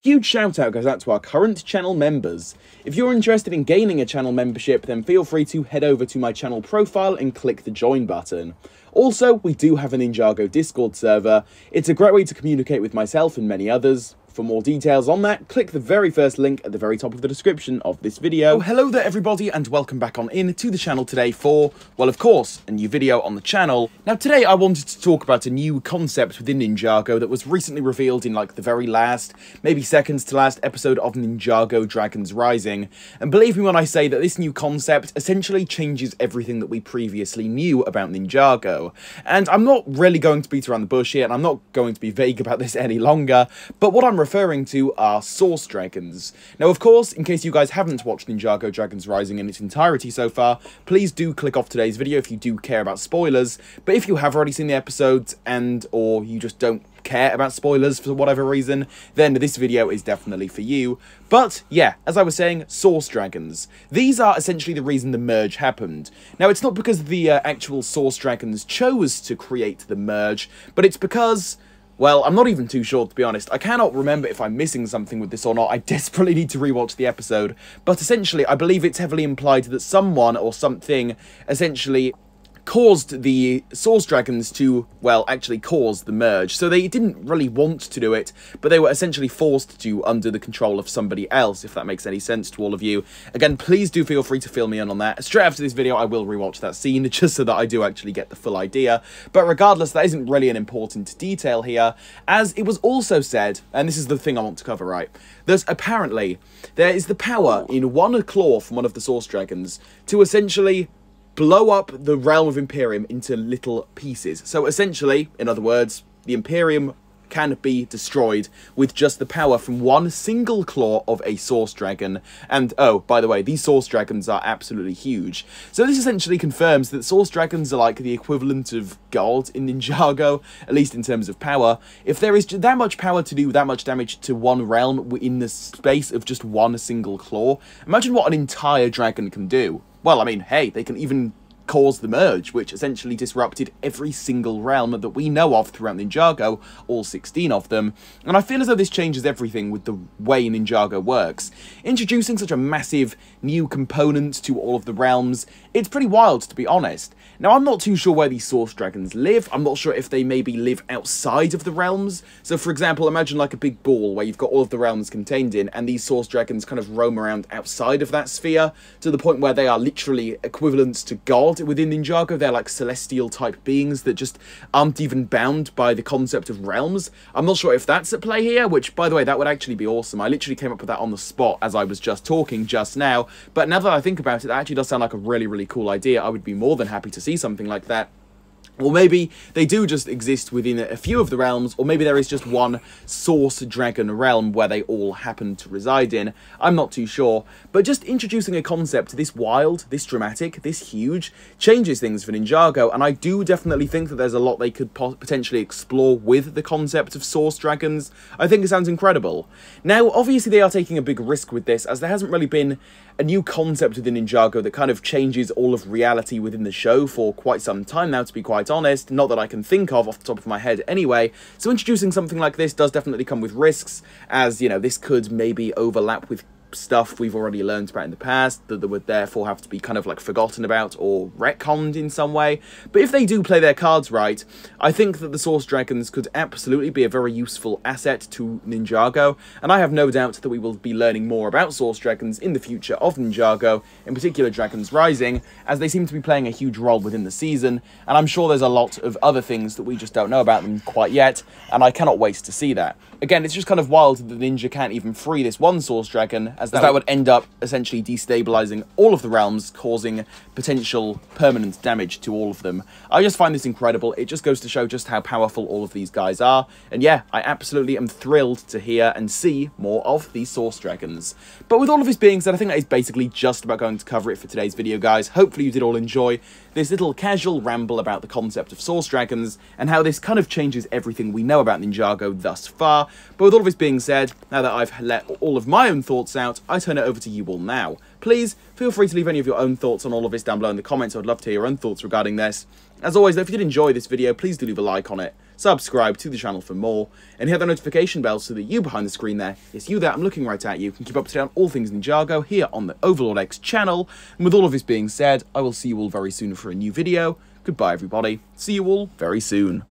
Huge shout out goes out to our current channel members. If you're interested in gaining a channel membership, then feel free to head over to my channel profile and click the join button. Also, we do have a Ninjago Discord server. It's a great way to communicate with myself and many others. For more details on that, click the very first link at the very top of the description of this video. Oh, hello there everybody, and welcome back on in to the channel today for, well, of course, a new video on the channel. Now today I wanted to talk about a new concept within Ninjago that was recently revealed in like the very last, maybe seconds to last episode of Ninjago Dragons Rising. And believe me when I say that this new concept essentially changes everything that we previously knew about Ninjago. And I'm not really going to beat around the bush here, and I'm not going to be vague about this any longer, but what I'm referring to are Source Dragons. Now, of course, in case you guys haven't watched Ninjago Dragons Rising in its entirety so far, please do click off today's video if you do care about spoilers, but if you have already seen the episodes or you just don't care about spoilers for whatever reason, then this video is definitely for you. But yeah, as I was saying, Source Dragons. These are essentially the reason the merge happened. Now, it's not because the actual Source Dragons chose to create the merge, but it's because, well, I'm not even too sure, to be honest. I cannot remember if I'm missing something with this or not. I desperately need to rewatch the episode. But essentially, I believe it's heavily implied that someone or something essentially caused the Source Dragons to, well, actually cause the merge. So they didn't really want to do it, but they were essentially forced to under the control of somebody else, if that makes any sense to all of you. Again, please do feel free to fill me in on that. Straight after this video, I will rewatch that scene, just so that I do actually get the full idea. But regardless, that isn't really an important detail here, as it was also said, and this is the thing I want to cover, right, that apparently there is the power in one claw from one of the Source Dragons to essentially blow up the realm of Imperium into little pieces. So essentially, in other words, the Imperium can be destroyed with just the power from one single claw of a Source Dragon. And, oh, by the way, these Source Dragons are absolutely huge. So this essentially confirms that Source Dragons are like the equivalent of God in Ninjago, at least in terms of power. If there is that much power to do that much damage to one realm in the space of just one single claw, imagine what an entire dragon can do. Well, I mean, hey, they can even cause the merge, which essentially disrupted every single realm that we know of throughout Ninjago, all 16 of them, and I feel as though this changes everything with the way Ninjago works. Introducing such a massive new component to all of the realms, it's pretty wild, to be honest. Now, I'm not too sure where these Source Dragons live. I'm not sure if they maybe live outside of the realms. So, for example, imagine like a big ball where you've got all of the realms contained in, and these Source Dragons kind of roam around outside of that sphere, to the point where they are literally equivalent to God within Ninjago. They're like celestial type beings that just aren't even bound by the concept of realms. I'm not sure if that's at play here, which, by the way, that would actually be awesome. I literally came up with that on the spot as I was just talking just now, but now that I think about it, that actually does sound like a really, really cool idea. I would be more than happy to see something like that. Or maybe they do just exist within a few of the realms, or maybe there is just one Source Dragon realm where they all happen to reside in. I'm not too sure. But just introducing a concept this wild, this dramatic, this huge, changes things for Ninjago, and I do definitely think that there's a lot they could potentially explore with the concept of Source Dragons. I think it sounds incredible. Now, obviously they are taking a big risk with this, as there hasn't really been a new concept within Ninjago that kind of changes all of reality within the show for quite some time now, to be quite honest. Not that I can think of off the top of my head anyway. So introducing something like this does definitely come with risks, as, you know, this could maybe overlap with stuff we've already learned about in the past that would therefore have to be kind of like forgotten about or retconned in some way. But if they do play their cards right, I think that the Source Dragons could absolutely be a very useful asset to Ninjago, and I have no doubt that we will be learning more about Source Dragons in the future of Ninjago, in particular Dragons Rising, as they seem to be playing a huge role within the season, and I'm sure there's a lot of other things that we just don't know about them quite yet, and I cannot wait to see that. Again, it's just kind of wild that Ninja can't even free this one Source Dragon, as that would end up essentially destabilizing all of the realms, causing potential permanent damage to all of them. I just find this incredible. It just goes to show just how powerful all of these guys are, and yeah, I absolutely am thrilled to hear and see more of these Source Dragons. But with all of this being said, I think that is basically just about going to cover it for today's video, guys. Hopefully you did all enjoy this little casual ramble about the concept of Source Dragons, and how this kind of changes everything we know about Ninjago thus far. But with all of this being said, now that I've let all of my own thoughts out, I turn it over to you all now. Please feel free to leave any of your own thoughts on all of this down below in the comments. I'd love to hear your own thoughts regarding this. As always, though, if you did enjoy this video, please do leave a like on it. subscribe to the channel for more, and hit the notification bell so that you behind the screen there, yes, you there, I'm looking right at you, can keep up to date on all things Ninjago here on the Overlord X channel. And with all of this being said, I will see you all very soon for a new video. Goodbye everybody, see you all very soon.